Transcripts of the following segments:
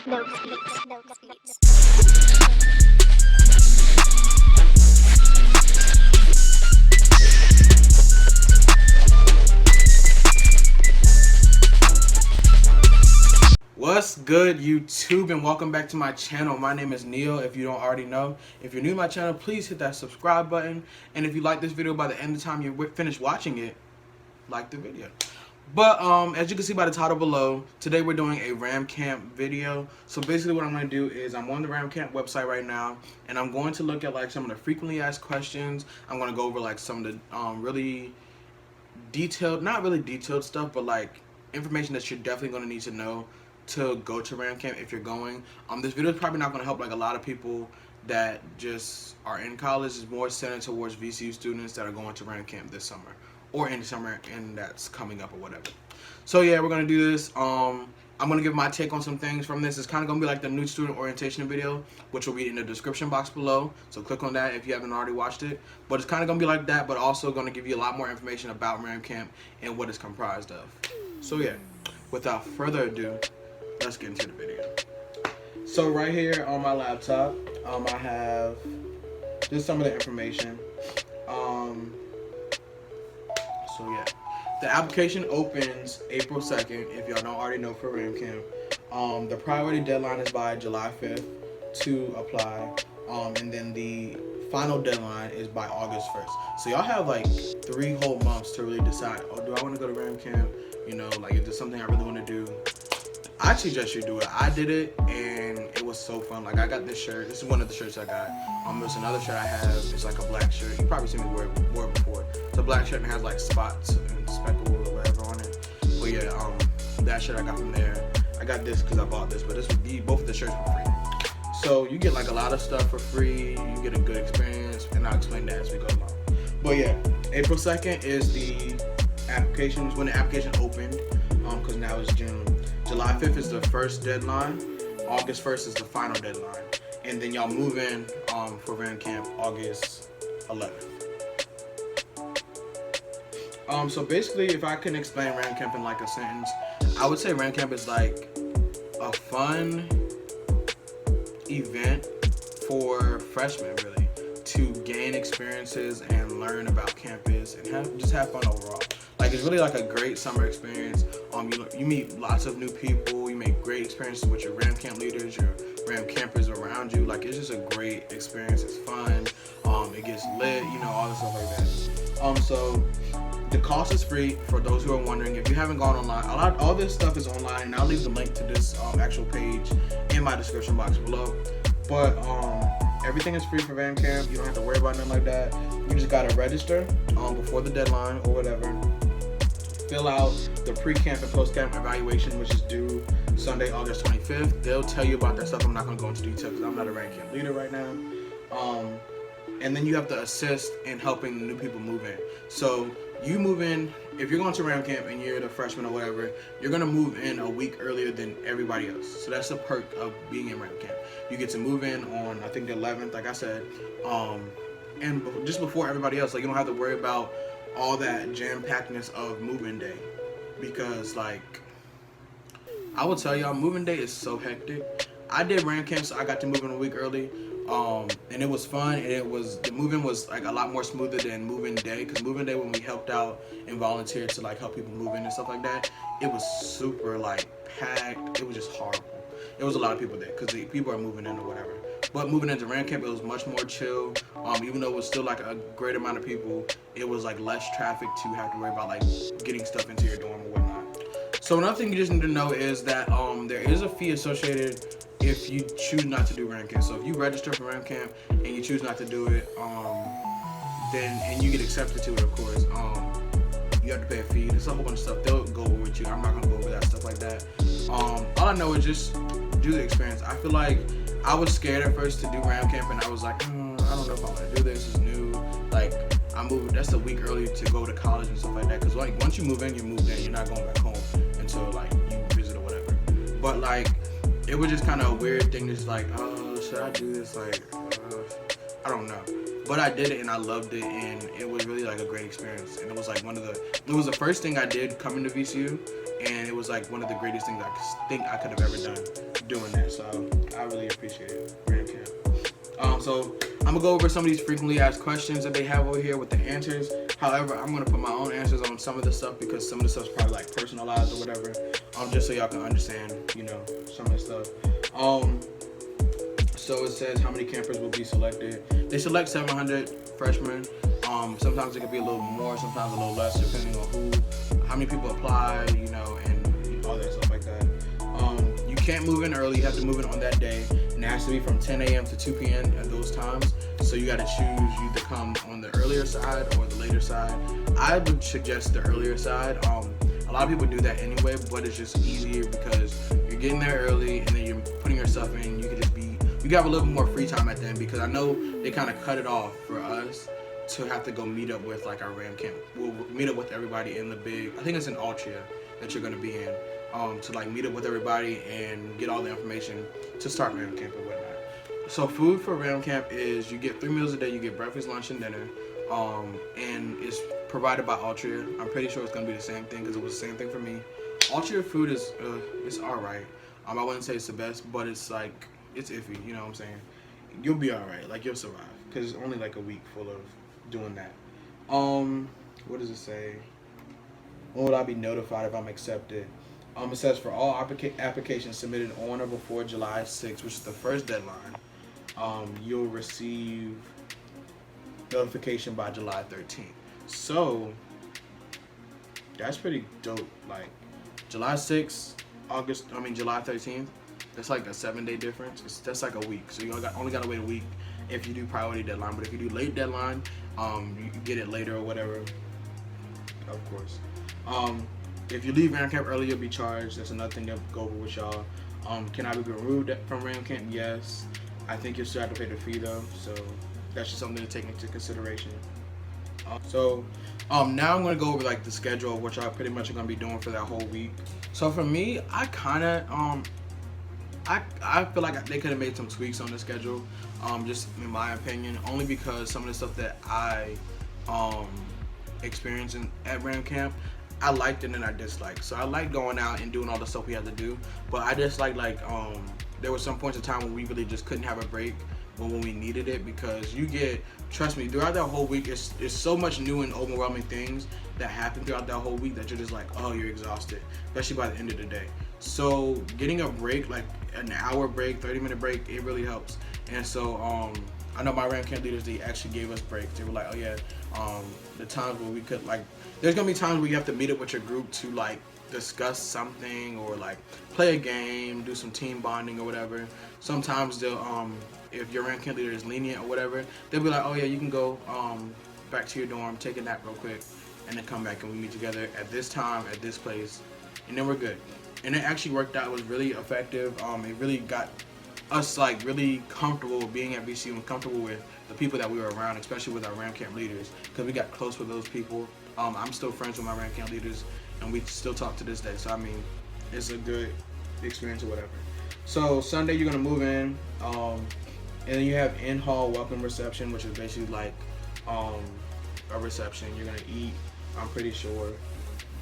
What's good, YouTube, and welcome back to my channel. My name is Neil, if you don't already know. If you're new to my channel, please hit that subscribe button. And if you like this video, by the end of the time you finish watching it, like the video. But as you can see by the title below, today we're doing a Ram Camp video. So basically what I'm going to do is I'm on the Ram Camp website right now, and I'm going to look at like some of the frequently asked questions. I'm going to go over like some of the really detailed, not really detailed stuff, but like information that you're definitely going to need to know to go to Ram Camp if you're going. This video is probably not going to help like a lot of people that just are in college. It's more centered towards VCU students that are going to Ram Camp this summer or in the summer and that's coming up or whatever. So yeah, we're going to do this. I'm going to give my take on some things from this. It's kind of going to be like the new student orientation video, which will be in the description box below. So click on that if you haven't already watched it. But it's kind of going to be like that, but also going to give you a lot more information about Ram Camp and what it's comprised of. So yeah, without further ado, let's get into the video. So right here on my laptop, I have just some of the information. So yeah, the application opens April 2nd, if y'all don't already know, for Ram Camp. The priority deadline is by July 5th to apply, and then the final deadline is by August 1st. So y'all have like 3 whole months to really decide, oh, do I want to go to Ram Camp? You know, like, is this something I really want to do? I suggest you do it. I did it and it was so fun. Like, I got this shirt. This is one of the shirts I got. There's another shirt I have. It's like a black shirt. You probably seen me wear it before. It's a black shirt and it has like spots and speckles or whatever on it. But yeah, that shirt I got from there. I got this because I bought this, but both of the shirts were free. So you get like a lot of stuff for free. You get a good experience, and I'll explain that as we go along. But yeah, April 2nd is the application. When the application opened, because now it's June. July 5th is the first deadline. August 1st is the final deadline. And then y'all move in for Ram Camp August 11th. So basically, if I can explain Ram Camp in like a sentence, I would say Ram Camp is like a fun event for freshmen, really, to gain experiences and learn about campus and just have fun overall. Like, it's really like a great summer experience. You meet lots of new people. You make great experiences with your Ram Camp leaders, your Ram campers around you. Like, it's just a great experience. It's fun. It gets lit, you know, all this stuff like that. So the cost is free for those who are wondering. If you haven't gone online, all this stuff is online, and I'll leave the link to this actual page in my description box below. But everything is free for Ram Camp. You don't have to worry about nothing like that. You just gotta register before the deadline or whatever. Fill out the pre-camp and post-camp evaluation, which is due Sunday, August 25th. They'll tell you about that stuff. I'm not going to go into detail because I'm not a Ram Camp leader right now. And then you have to assist in helping the new people move in. So you move in, if you're going to Ram Camp and you're the freshman or whatever, you're going to move in a week earlier than everybody else. So that's the perk of being in Ram Camp. You get to move in on, I think, the 11th, like I said, and just before everybody else. Like, you don't have to worry about all that jam-packedness of moving day, because like, I will tell y'all, moving day is so hectic. I did Ram Camp, so I got to move in a week early, and it was fun, and the moving was like a lot more smoother than moving day, because moving day, when we helped out and volunteered to like help people move in and stuff like that, it was super like packed. It was just horrible. It was a lot of people there because the people are moving in or whatever. But moving into Ram Camp, it was much more chill. Even though it was still like a great amount of people, it was like less traffic to have to worry about like getting stuff into your dorm or whatnot. So another thing you just need to know is that there is a fee associated if you choose not to do Ram Camp. So if you register for Ram Camp and you choose not to do it, and you get accepted to it, of course, you have to pay a fee. There's a whole bunch of stuff they'll go over with you. I'm not gonna go over that stuff like that. All I know is just do the experience. I feel like I was scared at first to do Ram Camp, and I was like, I don't know if I want to do this. It's new. Like, I moved. That's a week early to go to college and stuff like that. Cause like once you move in, you moved in. You're not going back home until like you visit or whatever. But like, it was just kind of a weird thing. Just like, oh, should I do this? Like, I don't know. But I did it and I loved it, and it was really like a great experience. And it was like it was the first thing I did coming to VCU, and it was like one of the greatest things I think I could have ever done. doing that. So I really appreciate it, Ram Camp. So I'm gonna go over some of these frequently asked questions that they have over here with the answers. However, I'm gonna put my own answers on some of the stuff because some of the stuff's probably like personalized or whatever. Just so y'all can understand, some of the stuff. So it says how many campers will be selected. They select 700 freshmen. Sometimes it could be a little more, sometimes a little less, depending on how many people apply, and all that stuff like that. You can't move in early. You have to move in on that day, and it has to be from 10 a.m. to 2 p.m. at those times. So you got to choose. You either come on the earlier side or the later side. I would suggest the earlier side. A lot of people do that anyway, but it's just easier because you're getting there early and then you're putting your stuff in. You can have a little bit more free time at the end because I know they kind of cut it off for us to have to go meet up with like our Ram Camp. We'll meet up with everybody in the I think it's in Altria that you're going to be in. To like meet up with everybody and get all the information to start Ram Camp and whatnot. So food for Ram Camp is you get 3 meals a day. You get breakfast, lunch, and dinner, and it's provided by Altria. I'm pretty sure it's gonna be the same thing because it was the same thing for me. Altria food is it's all right. I wouldn't say it's the best, but it's like it's iffy. You know what I'm saying? You'll be all right. Like you'll survive because it's only like a week full of doing that. What does it say? When will I be notified if I'm accepted? It says for all applications submitted on or before July 6th, which is the first deadline, you'll receive notification by July 13th. So that's pretty dope. Like July 6th, July 13th. That's like a 7-day difference. That's like a week. So you only got to wait a week if you do priority deadline. But if you do late deadline, you can get it later or whatever. Of course. If you leave Ram Camp early, you'll be charged. That's another thing to go over with y'all. Can I be removed from Ram Camp? Yes. I think you'll still have to pay the fee though. So that's just something to take into consideration. Now I'm going to go over like the schedule of what y'all pretty much are going to be doing for that whole week. So for me, I kind of, I feel like they could have made some tweaks on the schedule, just in my opinion, only because some of the stuff that I experienced at Ram Camp, I liked it and I disliked. So I liked going out and doing all the stuff we had to do, but I disliked there were some points in time when we really just couldn't have a break when we needed it, because trust me, throughout that whole week, it's so much new and overwhelming things that happen throughout that whole week that you're just like, oh, you're exhausted, especially by the end of the day. So getting a break, like an hour break, 30-minute break, it really helps. And so I know my Ram Camp leaders, they actually gave us breaks. They were like, oh yeah, the times where we could there's gonna be times where you have to meet up with your group to discuss something or play a game, do some team bonding or whatever. Sometimes they'll if your Ram Camp leader is lenient or whatever, they'll be like, oh yeah, you can go back to your dorm, take a nap real quick, and then come back and we meet together at this time, at this place, and then we're good. And it actually worked out. It was really effective. It really got us really comfortable being at VCU and comfortable with the people that we were around, especially with our Ram Camp leaders, because we got close with those people. I'm still friends with my Ram Camp leaders, and we still talk to this day. So it's a good experience or whatever. So Sunday you're gonna move in, and then you have in-hall welcome reception, which is basically a reception. You're gonna eat, I'm pretty sure.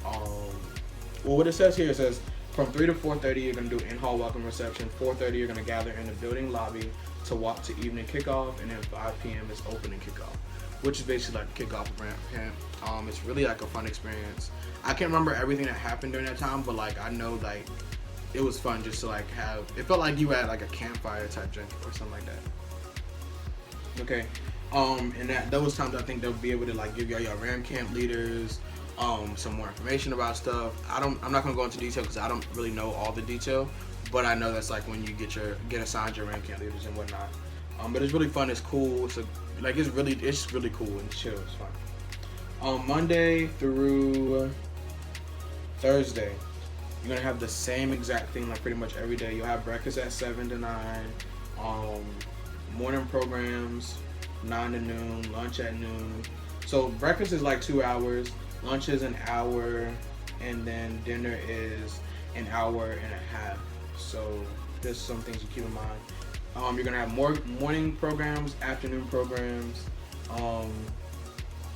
Well, what it says here, it says from 3 to 4:30 you're gonna do in-hall welcome reception. 4:30 you're gonna gather in the building lobby to walk to evening kickoff, and then 5 p.m. is opening kickoff, which is basically the kickoff of Ram Camp. It's really a fun experience. I can't remember everything that happened during that time, but I know it was fun just to have. It felt like you had a campfire type drink or something like that. Okay, and those times I think they'll be able to give y'all your Ram Camp leaders some more information about stuff. I'm not gonna go into detail because I don't really know all the detail, but I know that's when you get assigned your Ram Camp leaders and whatnot. But it's really fun. It's cool. It's really cool and chill. It's fun. Monday through Thursday, you're gonna have the same exact thing pretty much every day. You'll have breakfast at 7 to 9, morning programs 9 to noon, lunch at noon. So breakfast is 2 hours, lunch is an hour, and then dinner is an hour and a half. So there's some things to keep in mind. You're gonna have more morning programs, afternoon programs,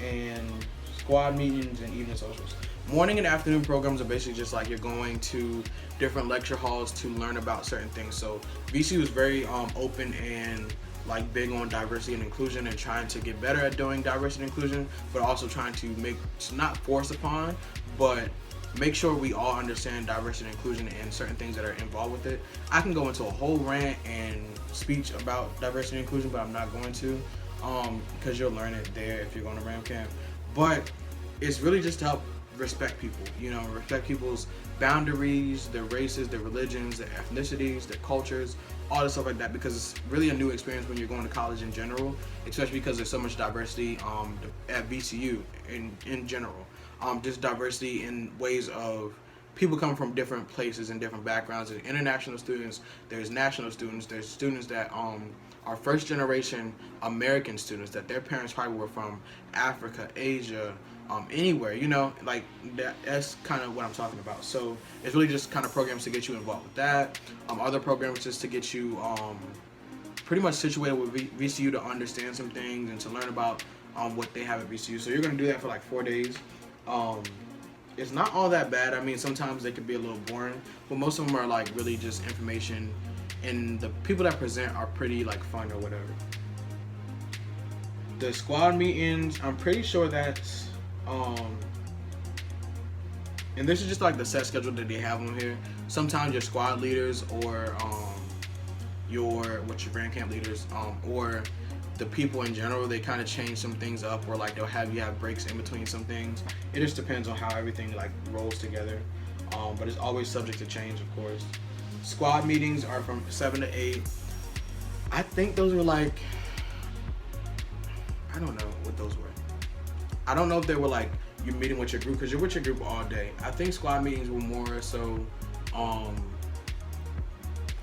and squad meetings and evening socials. Morning and afternoon programs are basically just like you're going to different lecture halls to learn about certain things. So VCU is very open and like big on diversity and inclusion and trying to get better at doing diversity and inclusion, but also trying to make, not force upon, but make sure we all understand diversity and inclusion and certain things that are involved with it. I can go into a whole rant and speech about diversity and inclusion, but I'm not going to, because you'll learn it there if you're going to RAM camp. But it's really just to help respect people, respect people's boundaries, their races, their religions, their ethnicities, their cultures, all this stuff like that, because it's really a new experience when you're going to college in general, especially because there's so much diversity at VCU in general. Just diversity in ways of people coming from different places and different backgrounds. There's international students, there's national students, there's students that are first generation American students that their parents probably were from Africa, Asia, anywhere, like that's kind of what I'm talking about. So it's really just kind of programs to get you involved with that. Other programs just to get you pretty much situated with VCU to understand some things and to learn about what they have at VCU. So you're going to do that for like 4 days. It's not all that bad. I mean, sometimes they could be a little boring, but most of them are like really just information, and the people that present are pretty like fun or whatever. The squad meetings, I'm pretty sure that's and this is just like the set schedule that they have on here. Sometimes your squad leaders or your grand camp leaders or the people in general, they kind of change some things up, or like they'll have you have breaks in between some things. It just depends on how everything like rolls together, but it's always subject to change, of course. Squad meetings are from 7 to 8. I think those were like, I don't know what those were. I don't know if they were like you're meeting with your group, because you're with your group all day. I think squad meetings were more so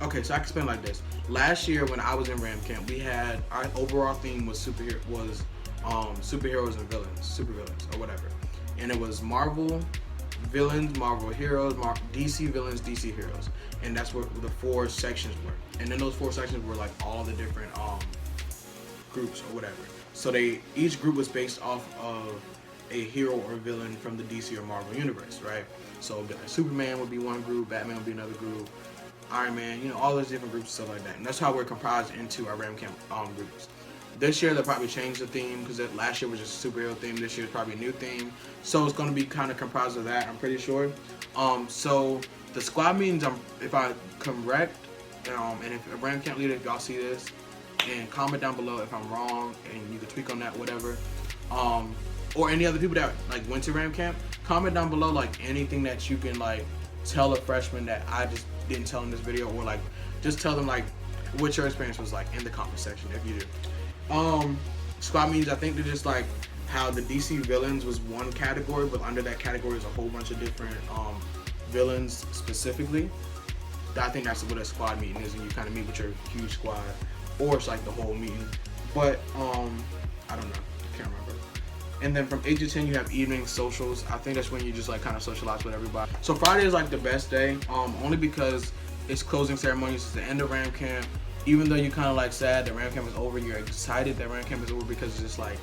okay, so I can explain like this. Last year when I was in RAM camp, we had our overall theme was superheroes and villains, supervillains or whatever. And it was Marvel villains, Marvel heroes, DC villains, DC heroes. And that's what the 4 sections were. And then those 4 sections were like all the different groups or whatever. So each group was based off of a hero or villain from the DC or Marvel universe, right? So Superman would be one group, Batman would be another group, Iron Man, all those different groups and stuff like that. And that's how we're comprised into our RAM camp groups. This year they'll probably change the theme, because last year was just a superhero theme. This year is probably a new theme. So it's going to be kind of comprised of that, I'm pretty sure. So the squad meetings, if I'm correct, and if a RAM camp leader, if y'all see this, and comment down below if I'm wrong, and you can tweak on that, whatever. Or any other people that like went to RAM camp, comment down below like anything that you can like tell a freshman that I just didn't tell in this video, or like just tell them like what your experience was like in the comment section if you do. Squad meetings, I think they're just like how the DC villains was one category, but under that category is a whole bunch of different villains specifically. I think that's what a squad meeting is, and you kind of meet with your huge squad, or it's like the whole meeting. But I don't know, I can't remember. And then from 8 to 10 you have evening socials. I think that's when you just like kind of socialize with everybody. So Friday is like the best day, only because it's closing ceremonies. It's the end of RAM camp. Even though you're kind of like sad that RAM camp is over, you're excited that RAM camp is over, because it's just like,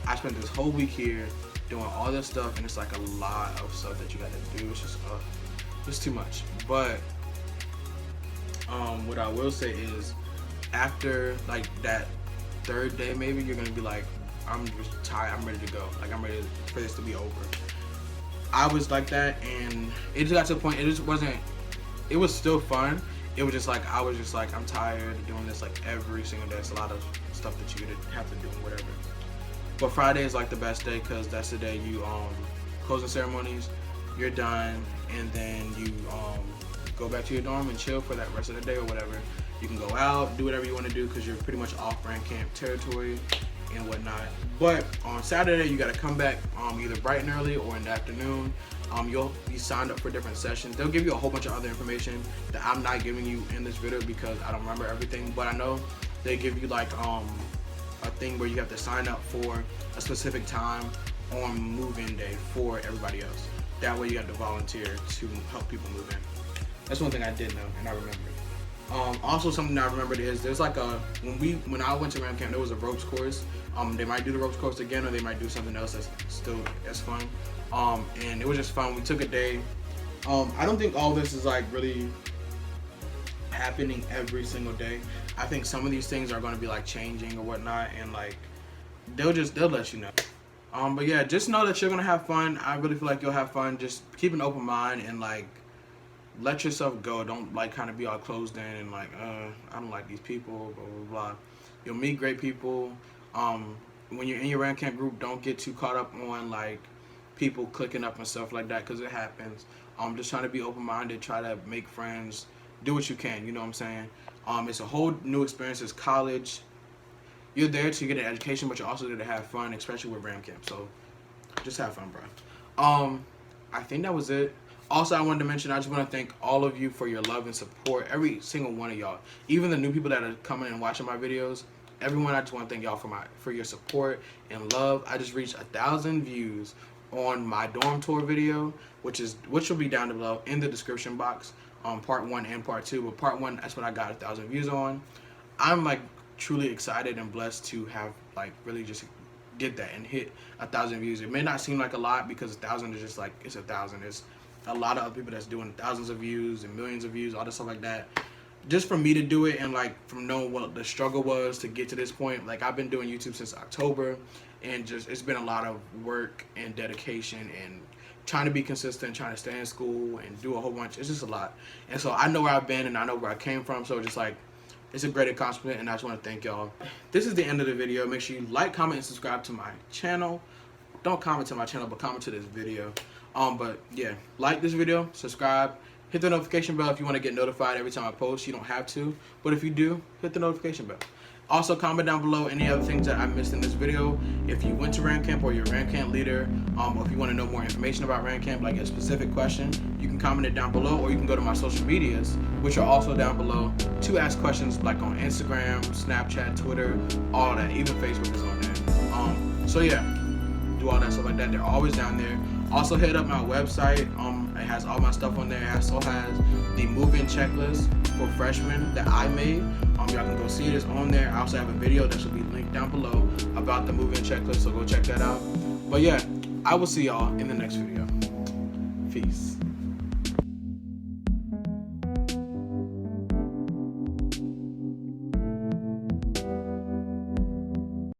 I spent this whole week here doing all this stuff, and it's like a lot of stuff that you got to do. It's just it's too much. But what I will say is, after like that 3rd day maybe, you're gonna be like, I'm just tired, I'm ready to go. Like, I'm ready for this to be over. I was like that, and it just got to the point, it was still fun. It was just like, I was just like, I'm tired of doing this like every single day. It's a lot of stuff that you have to do and whatever. But Friday is like the best day, because that's the day you closing ceremonies, you're done, and then you go back to your dorm and chill for that rest of the day or whatever. You can go out, do whatever you want to do, because you're pretty much off RAM camp territory and whatnot. But on Saturday you got to come back either bright and early or in the afternoon. You'll be signed up for different sessions. They'll give you a whole bunch of other information that I'm not giving you in this video because I don't remember everything, but I know they give you like a thing where you have to sign up for a specific time on move-in day for everybody else. That way you have to volunteer to help people move in. That's one thing I did know and I remember. Also, something I remembered is there's like a when I went to Ram Camp, there was a ropes course. They might do the ropes course again, or they might do something else that's still as fun. And it was just fun. We took a day. I don't think all this is like really happening every single day. I think some of these things are going to be like changing or whatnot, and like they'll let you know. But yeah, just know that you're gonna have fun. I really feel like you'll have fun. Just keep an open mind and like let yourself go. Don't like kind of be all closed in and like I don't like these people, blah blah blah. You'll meet great people. When you're in your Ram Camp group, don't get too caught up on like people clicking up and stuff like that, because it happens. Just trying to be open minded, try to make friends, do what you can. You know what I'm saying? It's a whole new experience. It's college. You're there to get an education, but you're also there to have fun, especially with Ram Camp. So just have fun, bro. I think that was it. Also, I wanted to mention, I just want to thank all of you for your love and support. Every single one of y'all, even the new people that are coming and watching my videos. Everyone, I just want to thank y'all for your support and love. I just reached 1,000 views on my dorm tour video, which will be down below in the description box. Part 1 and part 2, but part 1, that's what I got 1,000 views on. I'm like truly excited and blessed to have like really just get that and hit 1,000 views. It may not seem like a lot because 1,000 is just like, it's 1,000. There's a lot of other people that's doing thousands of views and millions of views, all this stuff like that. Just for me to do it, and like from knowing what the struggle was to get to this point, like I've been doing YouTube since October, and just it's been a lot of work and dedication and trying to be consistent, trying to stay in school and do a whole bunch. It's just a lot. And so I know where I've been and I know where I came from, so just like it's a great accomplishment, and I just want to thank y'all. This is the end of the video. Make sure you like, comment, and subscribe to my channel. Don't comment to my channel, but comment to this video. But yeah, like this video, subscribe, hit the notification bell if you want to get notified every time I post. You don't have to, but if you do, hit the notification bell. Also, comment down below any other things that I missed in this video. If you went to Ram Camp or you're a Ram Camp leader, or if you want to know more information about Ram Camp, like a specific question, you can comment it down below, or you can go to my social medias, which are also down below, to ask questions like on Instagram, Snapchat, Twitter, all that. Even Facebook is on there. So yeah, do all that stuff like that. They're always down there. Also, hit up my website. It has all my stuff on there. It also has the move-in checklist for freshmen that I made. Y'all can go see it. It's on there. I also have a video that should be linked down below about the move-in checklist, so go check that out. But yeah, I will see y'all in the next video. Peace.